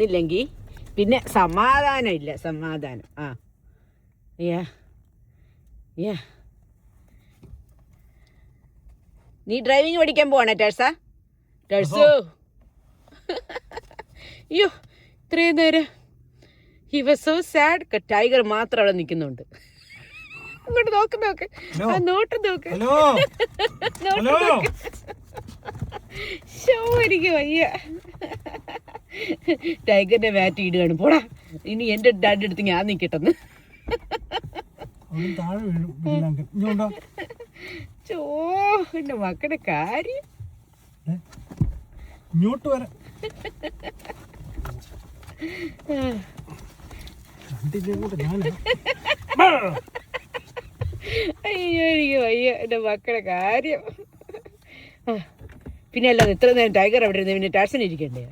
ഇല്ലെങ്കിൽ പിന്നെ സമാധാനം ഇല്ല. സമാധാനം. നീ ഡ്രൈവിംഗ് പഠിക്കാൻ പോവാണേ ടേഴ്സോ? അയ്യോ, ഇത്രയും നേരം he was so sad. Tiger മാത്രം അവിടെ നിൽക്കുന്നുണ്ട്. ഇങ്ങോട്ട് നോക്ക്. ആ നോട്ട് നോക്ക്. എനിക്ക് വയ്യ. ടൈഗറിന്റെ മാറ്റ് ഇടുകയാണ്. പോടാ, ഇനി എന്റെ ഡാഡി അടുത്ത് ഞാൻ നിൽക്കട്ടെന്ന്. എന്റെ മക്കളുടെ കാര്യം. ഇങ്ങോട്ട് വരാം. അയ്യോ, എനിക്ക് വയ്യ എന്റെ മക്കളുടെ കാര്യം. പിന്നെ അല്ലാതെ ഇത്ര നേരം ടൈഗർ അവിടെ ഇരുന്ന് പിന്നെ ടാക്സിന് ഇരിക്കണ്ടേ?